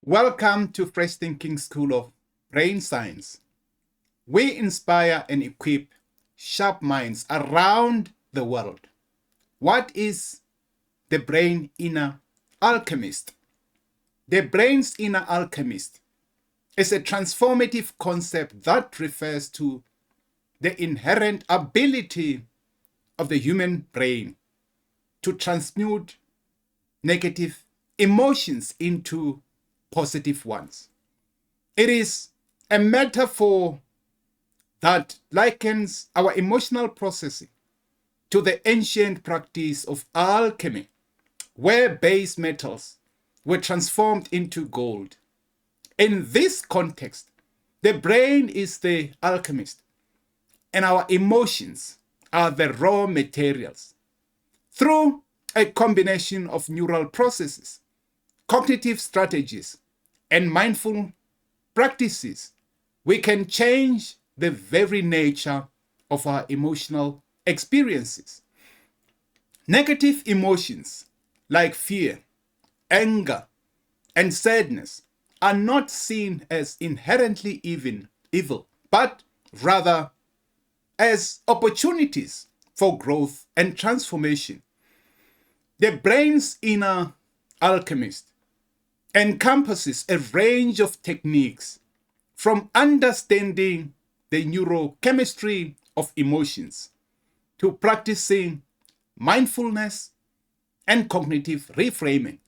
Welcome to Fresh Thinking School of Brain Science. We inspire and equip sharp minds around the world. What is the Brain Inner Alchemist? The brain's inner alchemist is a transformative concept that refers to the inherent ability of the human brain to transmute negative emotions into positive ones. It is a metaphor that likens our emotional processing to the ancient practice of alchemy, where base metals were transformed into gold. In this context, the brain is the alchemist, and our emotions are the raw materials. Through a combination of neural processes, cognitive strategies, and mindful practices, we can change the very nature of our emotional experiences. Negative emotions like fear, anger, and sadness are not seen as inherently evil, but rather as opportunities for growth and transformation. The brain's inner alchemist encompasses a range of techniques from understanding the neurochemistry of emotions to practicing mindfulness and cognitive reframing.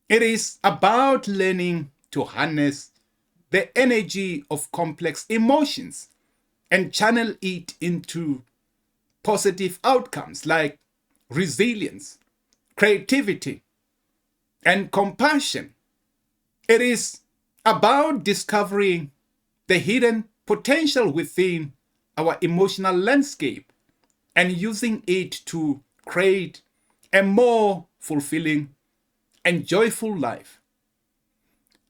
It is about learning to harness the energy of complex emotions and channel it into positive outcomes like resilience, creativity, and compassion. It is about discovering the hidden potential within our emotional landscape and using it to create a more fulfilling and joyful life.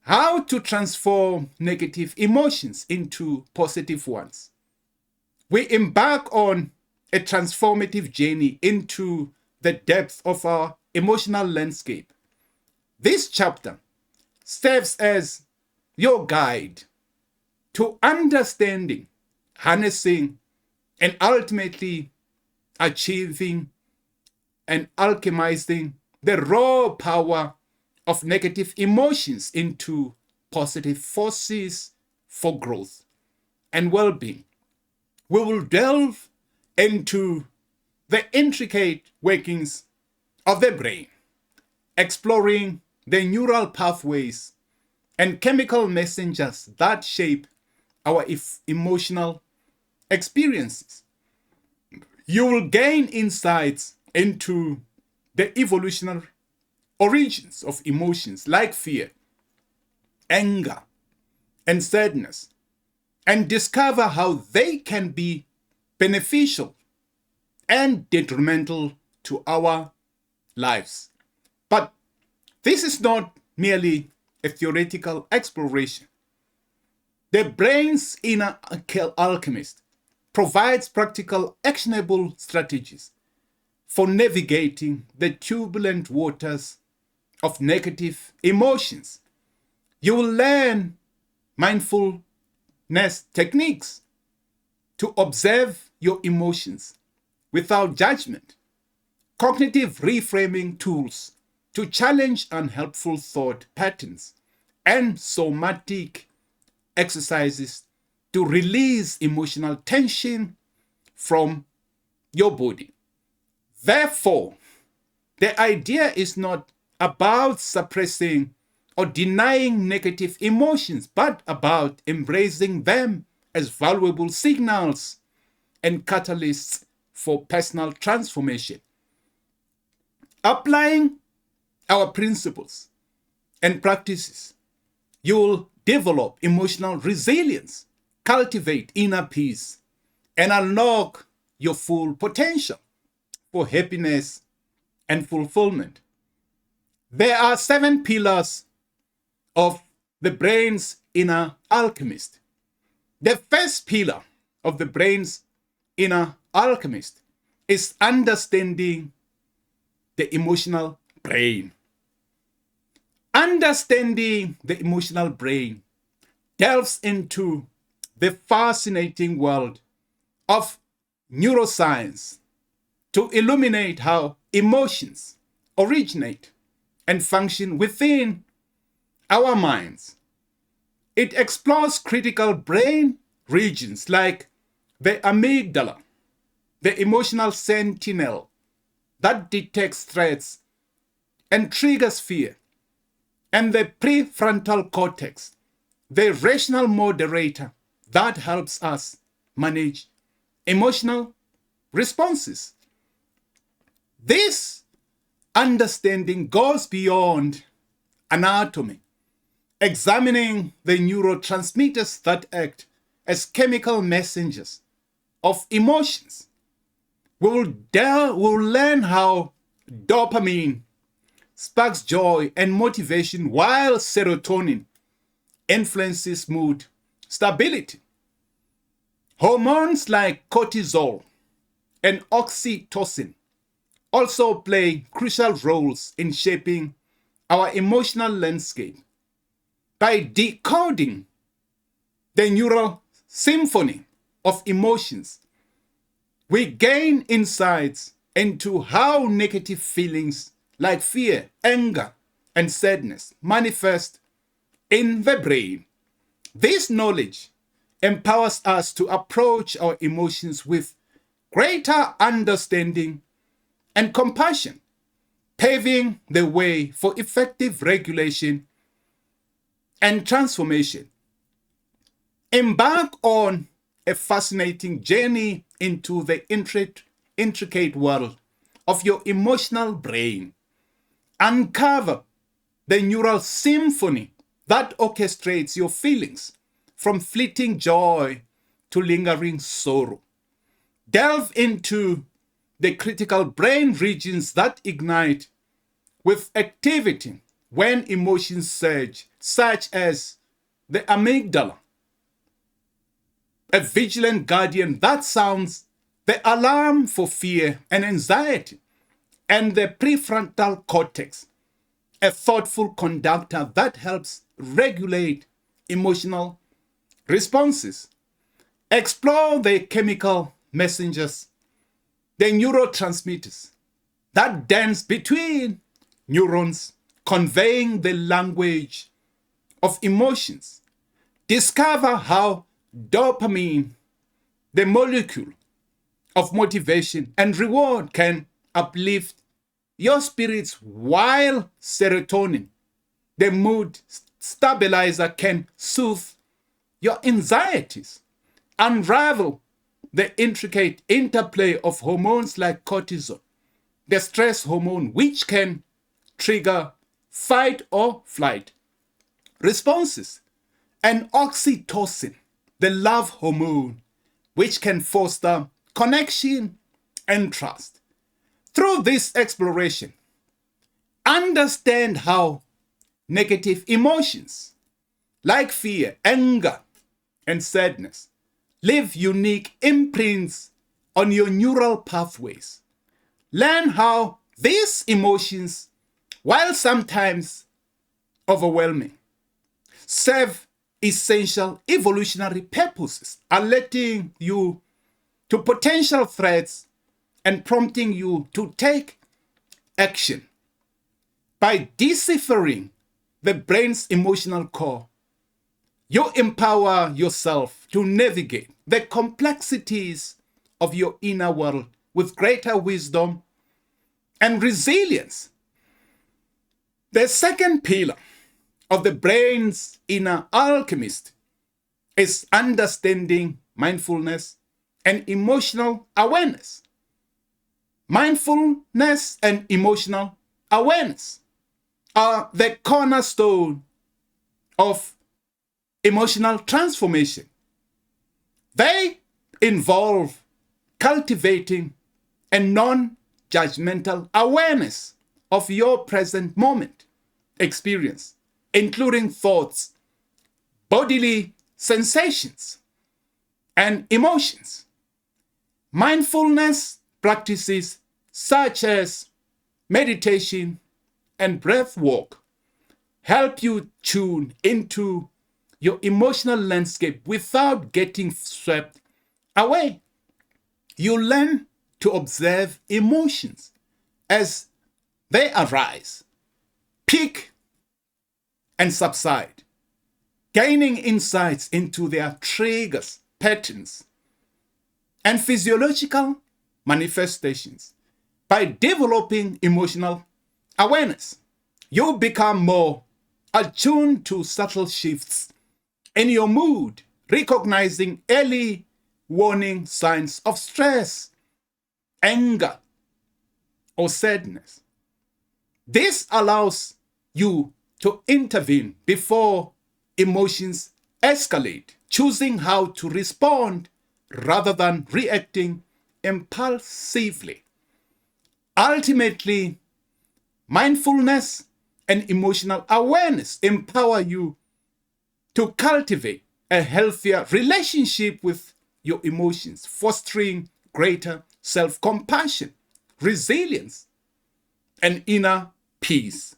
How to transform negative emotions into positive ones. We embark on a transformative journey into the depth of our emotional landscape. This chapter serves as your guide to understanding, harnessing, and ultimately achieving and alchemizing the raw power of negative emotions into positive forces for growth and well-being. We will delve into the intricate workings of the brain, exploring the neural pathways and chemical messengers that shape our emotional experiences. You will gain insights into the evolutionary origins of emotions like fear, anger, and sadness, and discover how they can be beneficial and detrimental to our lives. But this is not merely a theoretical exploration. The brain's inner alchemist provides practical, actionable strategies for navigating the turbulent waters of negative emotions. You will learn mindfulness techniques to observe your emotions without judgment, cognitive reframing tools to challenge unhelpful thought patterns, and somatic exercises to release emotional tension from your body. Therefore, the idea is not about suppressing or denying negative emotions, but about embracing them as valuable signals and catalysts for personal transformation. Applying our principles and practices, you'll develop emotional resilience, cultivate inner peace, and unlock your full potential for happiness and fulfillment. There are 7 pillars of the brain's inner alchemist. The first pillar of the brain's inner alchemist is understanding the emotional brain. Understanding the emotional brain delves into the fascinating world of neuroscience to illuminate how emotions originate and function within our minds. It explores critical brain regions like the amygdala, the emotional sentinel that detects threats and triggers fear, and the prefrontal cortex, the rational moderator that helps us manage emotional responses. This understanding goes beyond anatomy, examining the neurotransmitters that act as chemical messengers of emotions. We'll learn how dopamine sparks joy and motivation while serotonin influences mood stability. Hormones like cortisol and oxytocin also play crucial roles in shaping our emotional landscape. By decoding the neural symphony of emotions, we gain insights into how negative feelings like fear, anger, and sadness manifest in the brain. This knowledge empowers us to approach our emotions with greater understanding and compassion, paving the way for effective regulation and transformation. Embark on a fascinating journey into the intricate world of your emotional brain. Uncover the neural symphony that orchestrates your feelings, from fleeting joy to lingering sorrow. Delve into the critical brain regions that ignite with activity when emotions surge, such as the amygdala, a vigilant guardian that sounds the alarm for fear and anxiety, and the prefrontal cortex, a thoughtful conductor that helps regulate emotional responses. Explore the chemical messengers, the neurotransmitters that dance between neurons, conveying the language of emotions. Discover how dopamine, the molecule of motivation and reward, can uplift your spirits, while serotonin, the mood stabilizer, can soothe your anxieties. Unravel the intricate interplay of hormones like cortisol, the stress hormone, which can trigger fight or flight responses, and oxytocin, the love hormone, which can foster connection and trust. Through this exploration, understand how negative emotions like fear, anger, and sadness leave unique imprints on your neural pathways. Learn how these emotions, while sometimes overwhelming, serve essential evolutionary purposes, alerting you to potential threats and prompting you to take action. By deciphering the brain's emotional core, you empower yourself to navigate the complexities of your inner world with greater wisdom and resilience. The second pillar of the brain's inner alchemist is understanding mindfulness and emotional awareness. Mindfulness and emotional awareness are the cornerstone of emotional transformation. They involve cultivating a non-judgmental awareness of your present moment experience, including thoughts, bodily sensations, and emotions. Mindfulness practices such as meditation and breath work help you tune into your emotional landscape without getting swept away. You learn to observe emotions as they arise, peak, and subside, gaining insights into their triggers, patterns, and physiological manifestations. By developing emotional awareness, you become more attuned to subtle shifts in your mood, recognizing early warning signs of stress, anger, or sadness. This allows you to intervene before emotions escalate, choosing how to respond rather than reacting impulsively. Ultimately, mindfulness and emotional awareness empower you to cultivate a healthier relationship with your emotions, fostering greater self-compassion, resilience, and inner peace.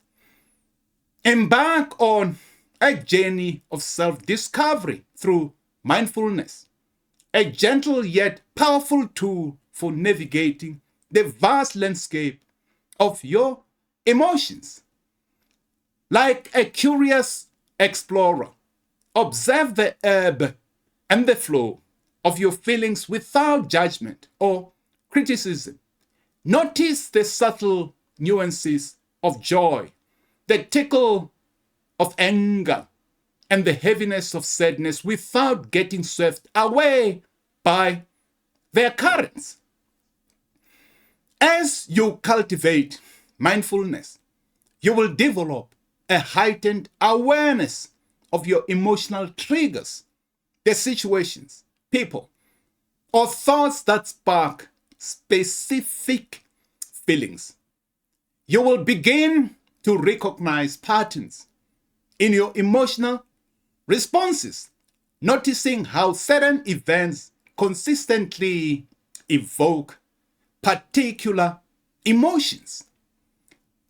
Embark on a journey of self-discovery through mindfulness, a gentle yet powerful tool for navigating the vast landscape of your emotions. Like a curious explorer, observe the ebb and the flow of your feelings without judgment or criticism. Notice the subtle nuances of joy, the tickle of anger, and the heaviness of sadness without getting swept away by their currents. As you cultivate mindfulness, you will develop a heightened awareness of your emotional triggers, the situations, people, or thoughts that spark specific feelings. You will begin to recognize patterns in your emotional responses, noticing how certain events consistently evoke particular emotions.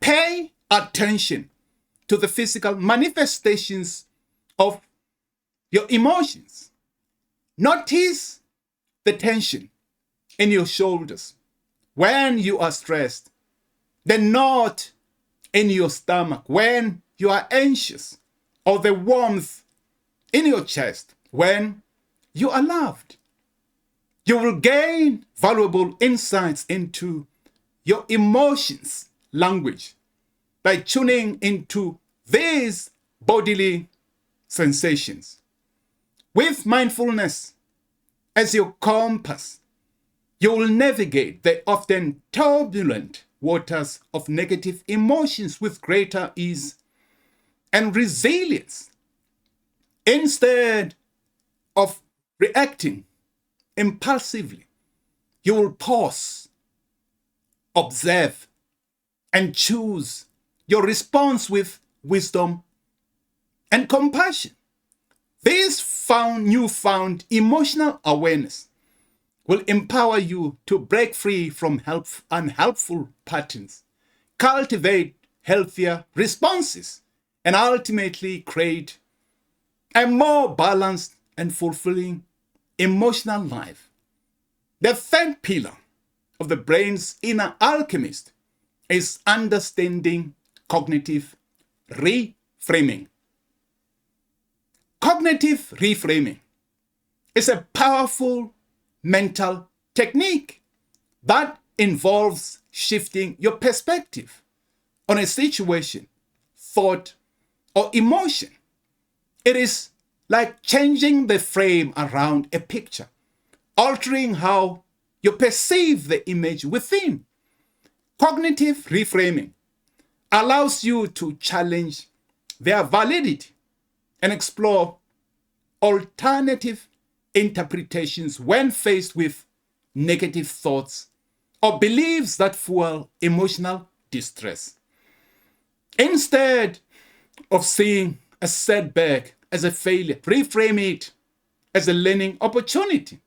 Pay attention to the physical manifestations of your emotions. Notice the tension in your shoulders when you are stressed, the knot in your stomach when you are anxious, or the warmth in your chest when you are loved. You will gain valuable insights into your emotions language by tuning into these bodily sensations. With mindfulness as your compass, you will navigate the often turbulent waters of negative emotions with greater ease and resilience. Instead of reacting impulsively, you will pause, observe, and choose your response with wisdom and compassion. This newfound emotional awareness will empower you to break free from unhelpful patterns, cultivate healthier responses, and ultimately create a more balanced and fulfilling emotional life. The third pillar of the brain's inner alchemist is understanding cognitive reframing. Cognitive reframing is a powerful mental technique that involves shifting your perspective on a situation, thought, or emotion. It is like changing the frame around a picture, altering how you perceive the image within. Cognitive reframing allows you to challenge their validity and explore alternative interpretations when faced with negative thoughts or beliefs that fuel emotional distress. Instead of seeing a setback as a failure, reframe it as a learning opportunity.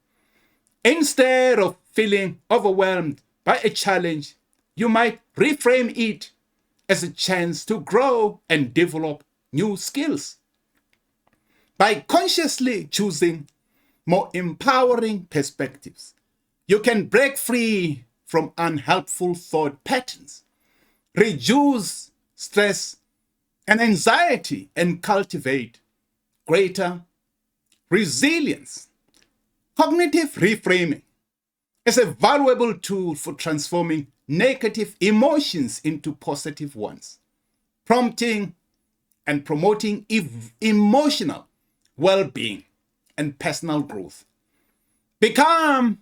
Instead of feeling overwhelmed by a challenge, you might reframe it as a chance to grow and develop new skills. By consciously choosing more empowering perspectives, you can break free from unhelpful thought patterns, reduce stress and anxiety, and cultivate greater resilience. Cognitive reframing is a valuable tool for transforming negative emotions into positive ones, prompting and promoting emotional well-being and personal growth. Become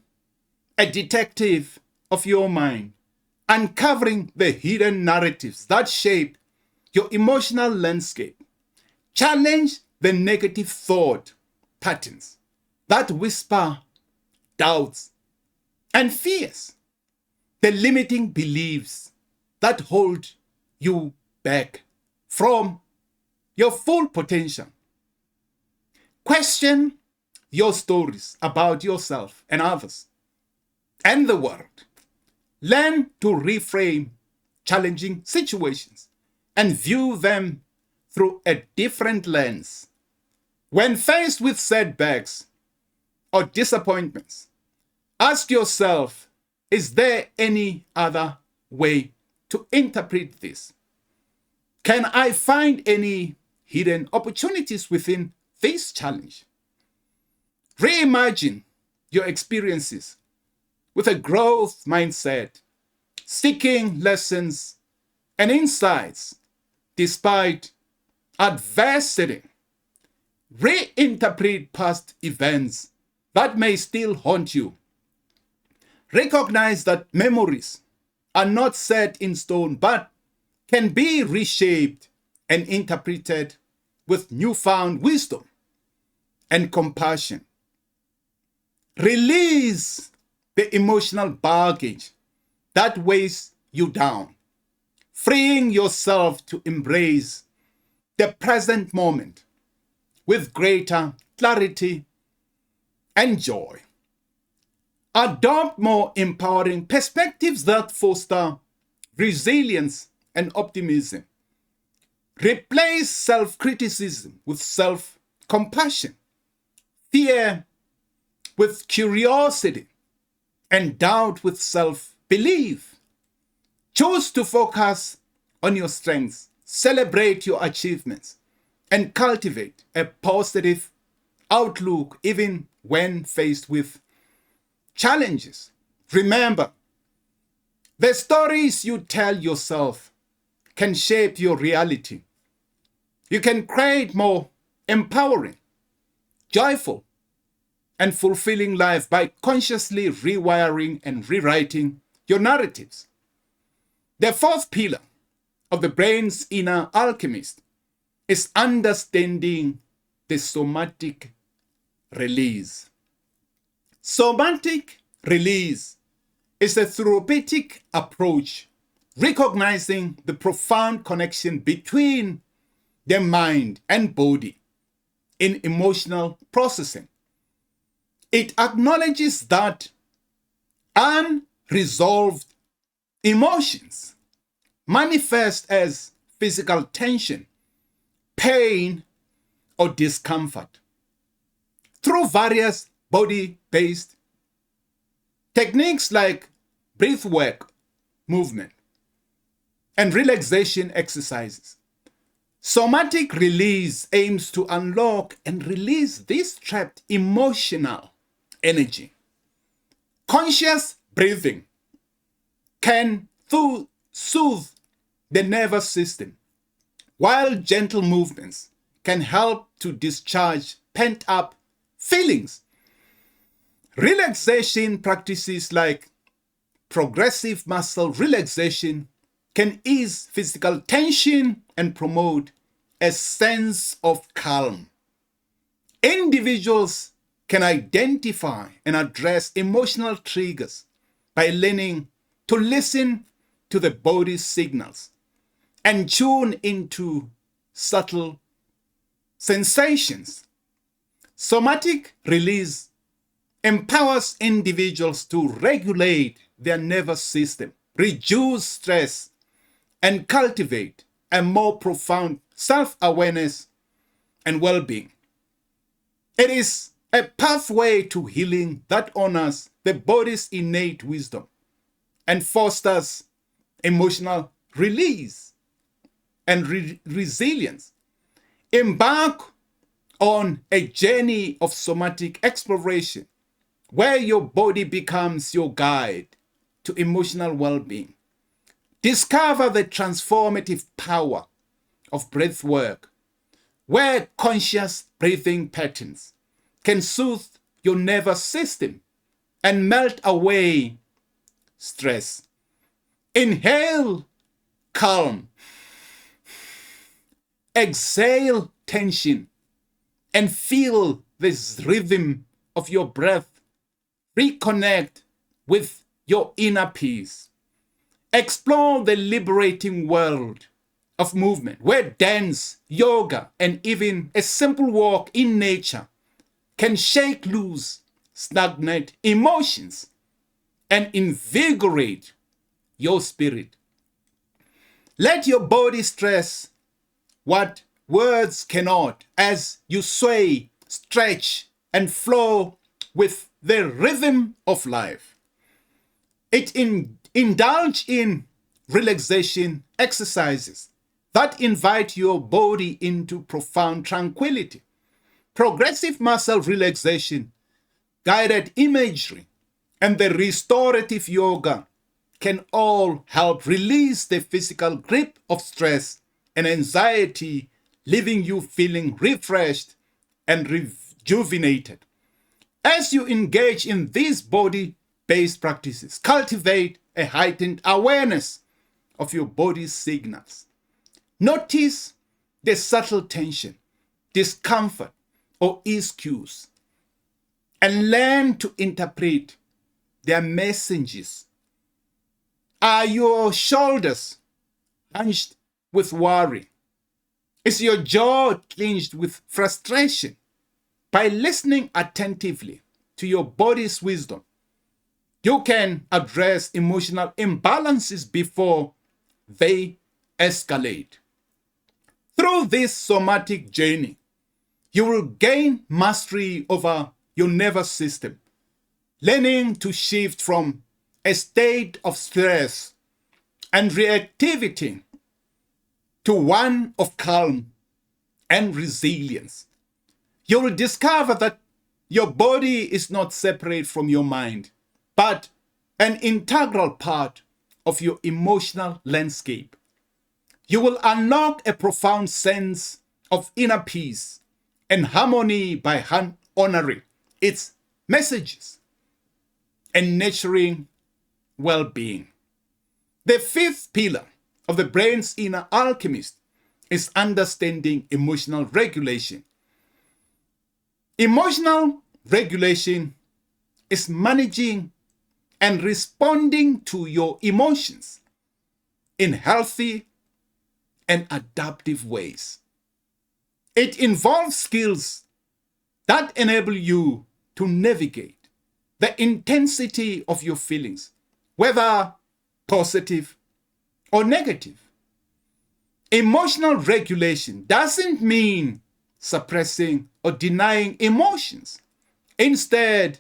a detective of your mind, uncovering the hidden narratives that shape your emotional landscape. Challenge the negative thought patterns that whisper doubts and fears, the limiting beliefs that hold you back from your full potential. Question your stories about yourself and others and the world. Learn to reframe challenging situations and view them through a different lens. When faced with setbacks or disappointments, ask yourself, is there any other way to interpret this? Can I find any hidden opportunities within this challenge? Reimagine your experiences with a growth mindset, seeking lessons and insights despite adversity. Reinterpret past events that may still haunt you. Recognize that memories are not set in stone but can be reshaped and interpreted with newfound wisdom and compassion. Release the emotional baggage that weighs you down, freeing yourself to embrace the present moment with greater clarity and joy. Adopt more empowering perspectives that foster resilience and optimism. Replace self-criticism with self-compassion, fear with curiosity, and doubt with self-belief. Choose to focus on your strengths, celebrate your achievements, and cultivate a positive outlook even when faced with challenges. Remember, the stories you tell yourself can shape your reality. You can create more empowering, joyful, and fulfilling life by consciously rewiring and rewriting your narratives. The fourth pillar of the brain's inner alchemist is understanding the somatic release. Somatic release is a therapeutic approach recognizing the profound connection between the mind and body in emotional processing. It acknowledges that unresolved emotions manifest as physical tension, pain, or discomfort. Through various body-based techniques like breathwork, movement, and relaxation exercises, somatic release aims to unlock and release this trapped emotional energy. Conscious breathing can soothe the nervous system, while gentle movements can help to discharge pent-up feelings. Relaxation practices like progressive muscle relaxation can ease physical tension and promote a sense of calm. Individuals can identify and address emotional triggers by learning to listen to the body's signals and tune into subtle sensations. Somatic release empowers individuals to regulate their nervous system, reduce stress, and cultivate a more profound self-awareness, and well-being. It is a pathway to healing that honors the body's innate wisdom and fosters emotional release and resilience. Embark on a journey of somatic exploration where your body becomes your guide to emotional well-being. Discover the transformative power of breath work, where conscious breathing patterns can soothe your nervous system and melt away stress. Inhale calm, exhale tension, and feel this rhythm of your breath. Reconnect with your inner peace. Explore the liberating world of movement where dance, yoga, and even a simple walk in nature can shake loose stagnant emotions and invigorate your spirit. Let your body stress what words cannot as you sway, stretch, and flow with the rhythm of life. Indulge in relaxation exercises that invite your body into profound tranquility. Progressive muscle relaxation, guided imagery, and the restorative yoga can all help release the physical grip of stress and anxiety, leaving you feeling refreshed and rejuvenated. As you engage in these body-based practices, cultivate a heightened awareness of your body's signals. Notice the subtle tension, discomfort, or ease cues, and learn to interpret their messages. Are your shoulders hunched with worry? Is your jaw clenched with frustration? By listening attentively to your body's wisdom, you can address emotional imbalances before they escalate. Through this somatic journey, you will gain mastery over your nervous system, learning to shift from a state of stress and reactivity to one of calm and resilience. You will discover that your body is not separate from your mind, but an integral part of your emotional landscape. You will unlock a profound sense of inner peace and harmony by honoring its messages and nurturing well-being. The fifth pillar of the brain's inner alchemist is understanding emotional regulation. Emotional regulation is managing and responding to your emotions in healthy and adaptive ways. It involves skills that enable you to navigate the intensity of your feelings, whether positive or negative. Emotional regulation doesn't mean suppressing or denying emotions. Instead,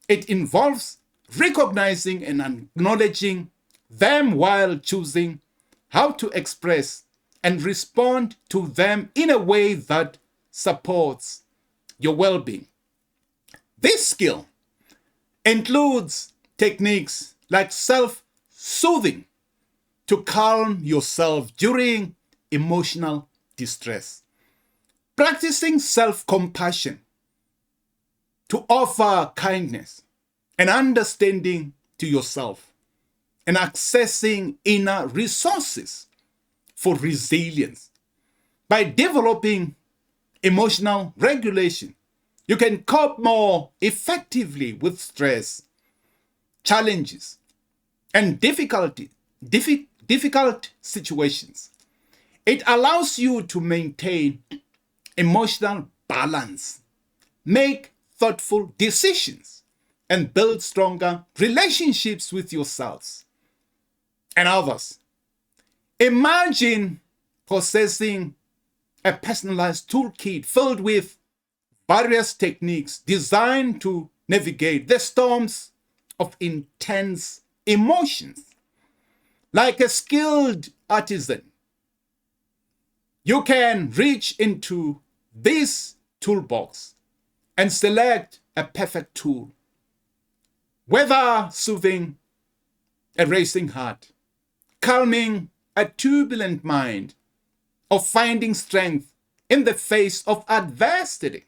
it involves recognizing and acknowledging them while choosing how to express and respond to them in a way that supports your well-being. This skill includes techniques like self-soothing to calm yourself during emotional distress, practicing self-compassion to offer kindness and understanding to yourself, and accessing inner resources for resilience. By developing emotional regulation, you can cope more effectively with stress, challenges, and difficult situations. It allows you to maintain emotional balance, make thoughtful decisions, and build stronger relationships with yourselves and others. Imagine possessing a personalized toolkit filled with various techniques designed to navigate the storms of intense emotions. Like a skilled artisan, you can reach into this toolbox and select a perfect tool, whether soothing a racing heart, calming a turbulent mind, or finding strength in the face of adversity.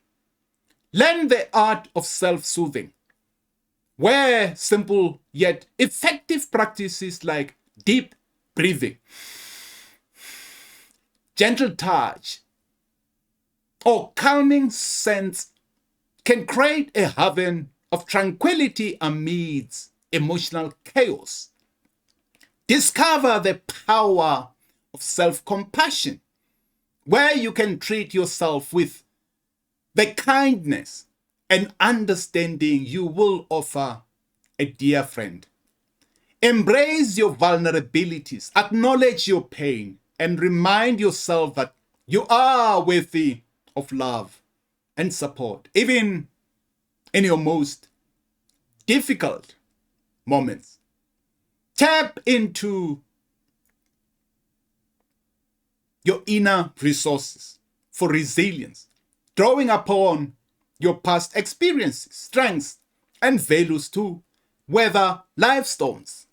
Learn the art of self-soothing, where simple yet effective practices like deep breathing, gentle touch, or calming scents can create a haven of tranquility amidst emotional chaos. Discover the power of self-compassion, where you can treat yourself with the kindness and understanding you will offer a dear friend. Embrace your vulnerabilities, acknowledge your pain, and remind yourself that you are worthy of love and support, even in your most difficult moments. Tap into your inner resources for resilience, drawing upon your past experiences, strengths, and values to weather life storms.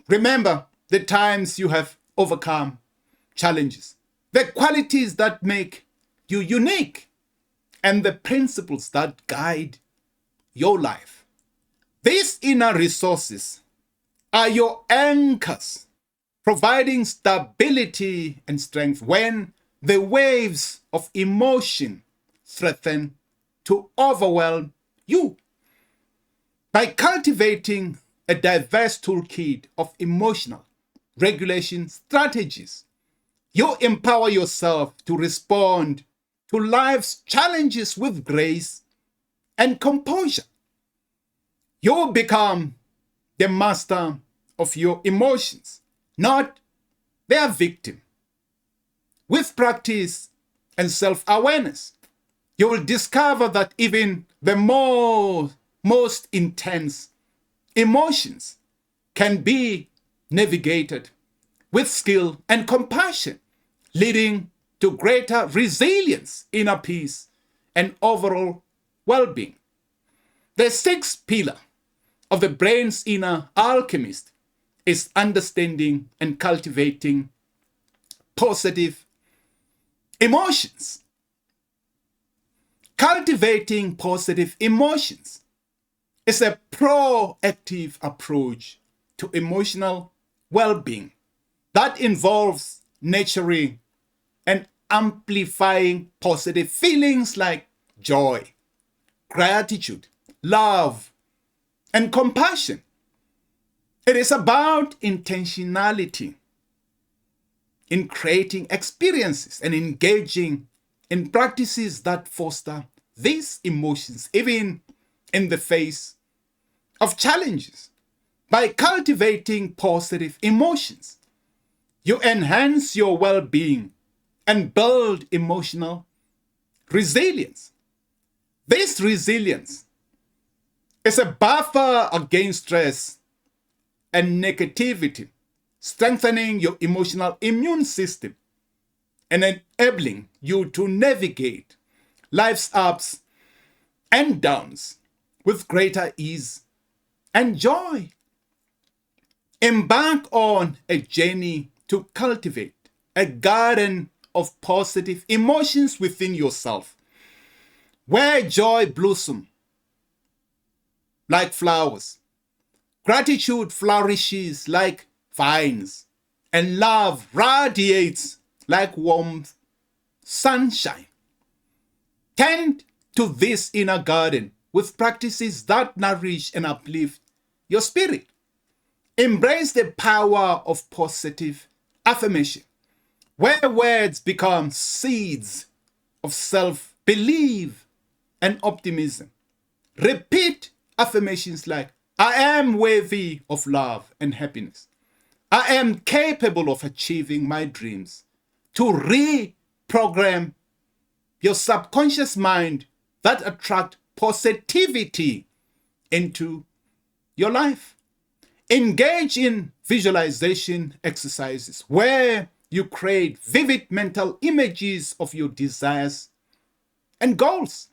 Remember the times you have overcome challenges, the qualities that make you unique, and the principles that guide your life. These inner resources are your anchors, providing stability and strength when the waves of emotion threaten to overwhelm you. By cultivating a diverse toolkit of emotional regulation strategies, you empower yourself to respond to life's challenges with grace and composure. You become the master of your emotions, not their victim. With practice and self-awareness, you will discover that even the most intense emotions can be navigated with skill and compassion, leading to greater resilience, inner peace, and overall well-being. The sixth pillar of the brain's inner alchemist is understanding and cultivating positive emotions. Cultivating positive emotions is a proactive approach to emotional well-being that involves nurturing and amplifying positive feelings like joy, gratitude, love, and compassion. It is about intentionality in creating experiences and engaging in practices that foster these emotions, even in the face of challenges. By cultivating positive emotions, you enhance your well-being and build emotional resilience. This resilience is a buffer against stress and negativity, strengthening your emotional immune system and enabling you to navigate life's ups and downs with greater ease and joy. Embark on a journey to cultivate a garden of positive emotions within yourself, where joy blossoms like flowers, gratitude flourishes like vines, and love radiates like warm sunshine. Tend to this inner garden with practices that nourish and uplift your spirit. Embrace the power of positive affirmation, where words become seeds of self-belief and optimism. Repeat affirmations like, I am worthy of love and happiness. I am capable of achieving my dreams. To program your subconscious mind that attract positivity into your life. Engage in visualization exercises where you create vivid mental images of your desires and goals.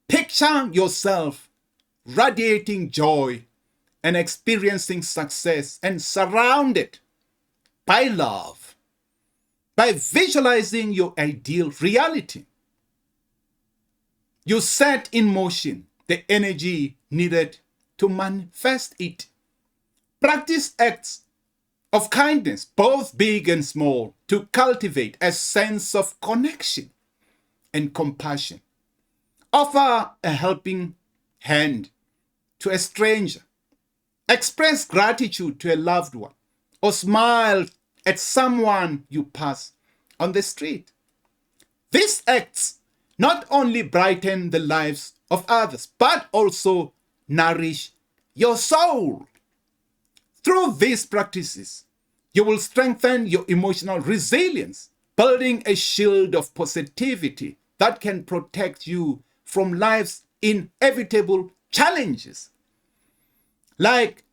Picture yourself radiating joy and experiencing success and surrounded by love. By visualizing your ideal reality, you set in motion the energy needed to manifest it. Practice acts of kindness, both big and small, to cultivate a sense of connection and compassion. Offer a helping hand to a stranger. Express gratitude to a loved one, or smile at someone you pass on the street. These acts not only brighten the lives of others, but also nourish your soul. Through these practices, you will strengthen your emotional resilience, building a shield of positivity that can protect you from life's inevitable challenges. Like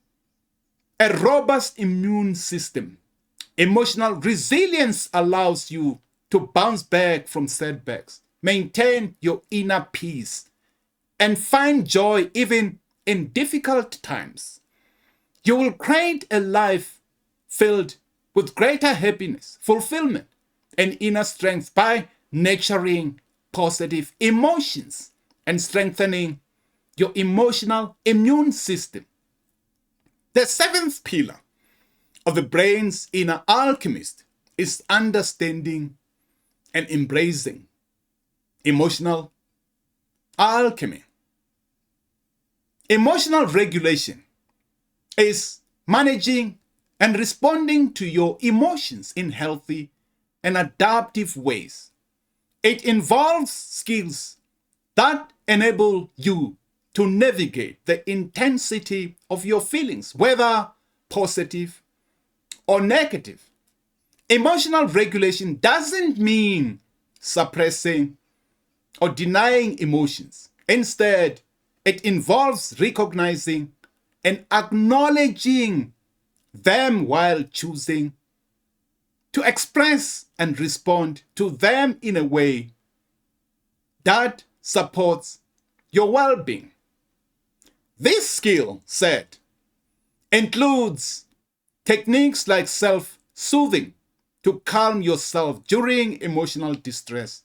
a robust immune system, emotional resilience allows you to bounce back from setbacks, maintain your inner peace, and find joy even in difficult times. You will create a life filled with greater happiness, fulfillment, and inner strength by nurturing positive emotions and strengthening your emotional immune system. The seventh pillar of the brain's inner alchemist is understanding and embracing emotional alchemy. Emotional regulation is managing and responding to your emotions in healthy and adaptive ways. It involves skills that enable you to navigate the intensity of your feelings, whether positive or negative. Emotional regulation doesn't mean suppressing or denying emotions. Instead, it involves recognizing and acknowledging them while choosing to express and respond to them in a way that supports your well-being. This skill set includes techniques like self-soothing to calm yourself during emotional distress,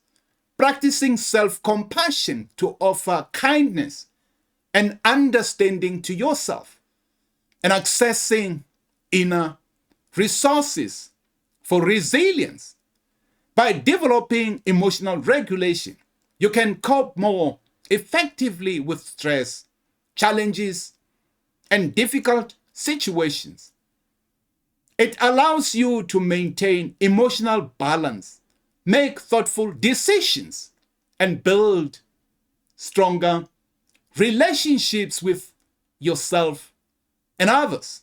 practicing self-compassion to offer kindness and understanding to yourself, and accessing inner resources for resilience. By developing emotional regulation, you can cope more effectively with stress, challenges, and difficult situations. It allows you to maintain emotional balance, make thoughtful decisions, and build stronger relationships with yourself and others.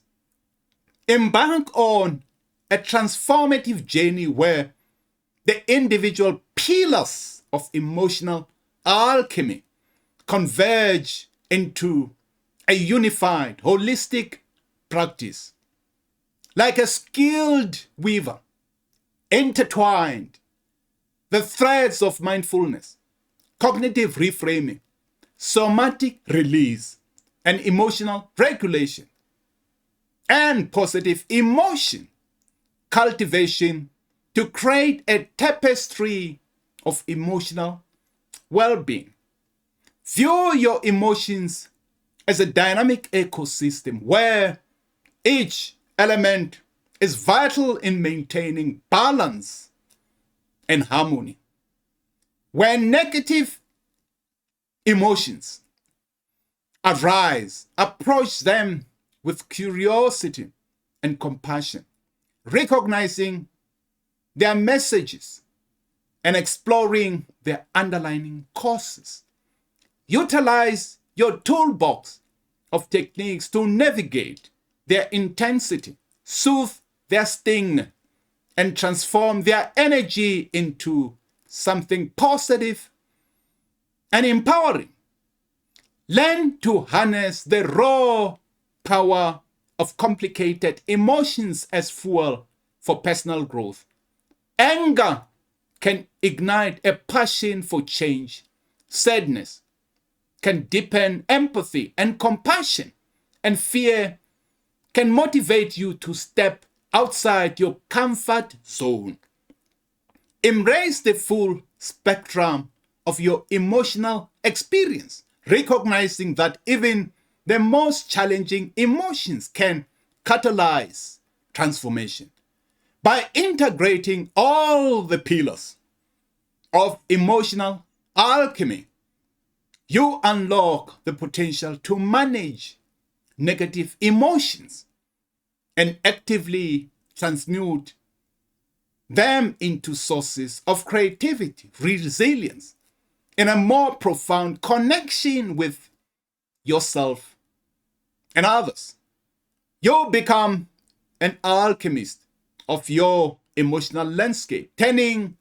Embark on a transformative journey where the individual pillars of emotional alchemy converge into a unified, holistic practice. Like a skilled weaver, intertwined the threads of mindfulness, cognitive reframing, somatic release, and emotional regulation, and positive emotion cultivation to create a tapestry of emotional well-being. View your emotions as a dynamic ecosystem where each element is vital in maintaining balance and harmony. When negative emotions arise, approach them with curiosity and compassion, recognizing their messages and exploring their underlying causes. Utilize your toolbox of techniques to navigate their intensity, soothe their sting, and transform their energy into something positive and empowering. Learn to harness the raw power of complicated emotions as fuel for personal growth. Anger can ignite a passion for change. Sadness can deepen empathy and compassion. And fear can motivate you to step outside your comfort zone. Embrace the full spectrum of your emotional experience, recognizing that even the most challenging emotions can catalyze transformation. By integrating all the pillars of emotional alchemy, you unlock the potential to manage negative emotions and actively transmute them into sources of creativity, resilience, and a more profound connection with yourself and others. You become an alchemist of your emotional landscape, turning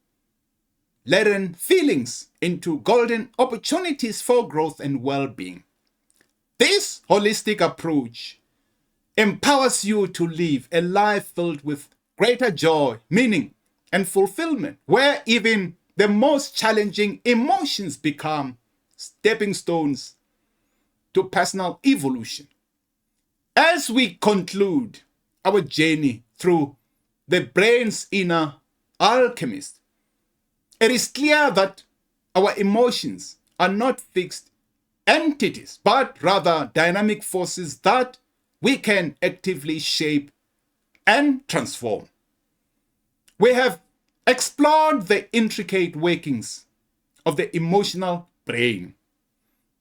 leaden feelings into golden opportunities for growth and well-being. This holistic approach empowers you to live a life filled with greater joy, meaning, and fulfillment, where even the most challenging emotions become stepping stones to personal evolution. As we conclude our journey through the brain's inner alchemist, it is clear that our emotions are not fixed entities, but rather dynamic forces that we can actively shape and transform. We have explored the intricate workings of the emotional brain,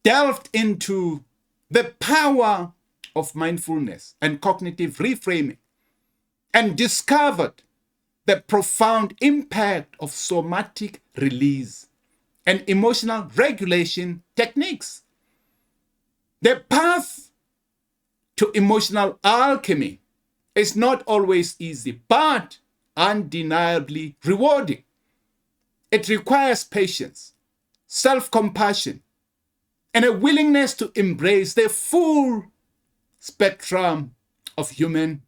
delved into the power of mindfulness and cognitive reframing, and discovered the profound impact of somatic release and emotional regulation techniques. The path to emotional alchemy is not always easy, but undeniably rewarding. It requires patience, self-compassion, and a willingness to embrace the full spectrum of human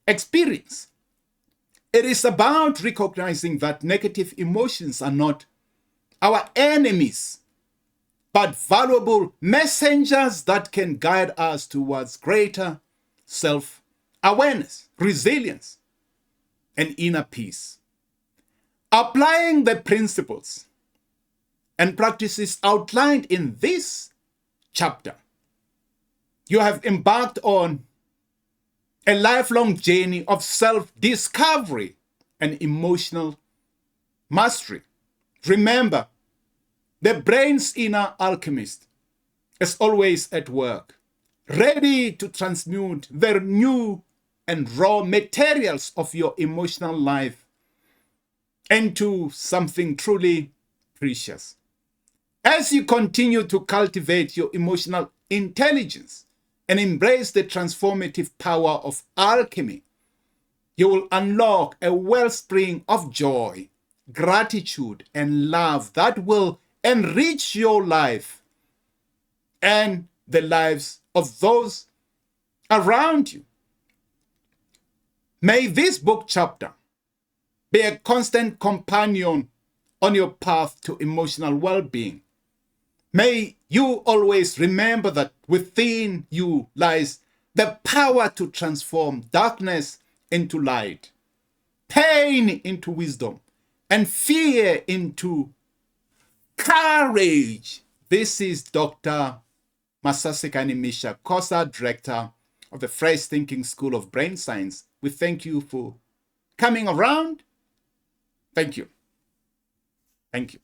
experience. It is about recognizing that negative emotions are not our enemies, but valuable messengers that can guide us towards greater self-awareness, resilience, and inner peace. Applying the principles and practices outlined in this chapter, you have embarked on a lifelong journey of self-discovery and emotional mastery. Remember, the brain's inner alchemist is always at work, ready to transmute the new and raw materials of your emotional life into something truly precious. As you continue to cultivate your emotional intelligence and embrace the transformative power of alchemy, you will unlock a wellspring of joy, gratitude, and love that will enrich your life and the lives of those around you. May this book chapter be a constant companion on your path to emotional well-being. May you always remember that within you lies the power to transform darkness into light, pain into wisdom, and fear into courage. This is Dr. Masasekani Misha, Kosa Director of the Fresh Thinking School of Brain Science. We thank you for coming around. Thank you. Thank you.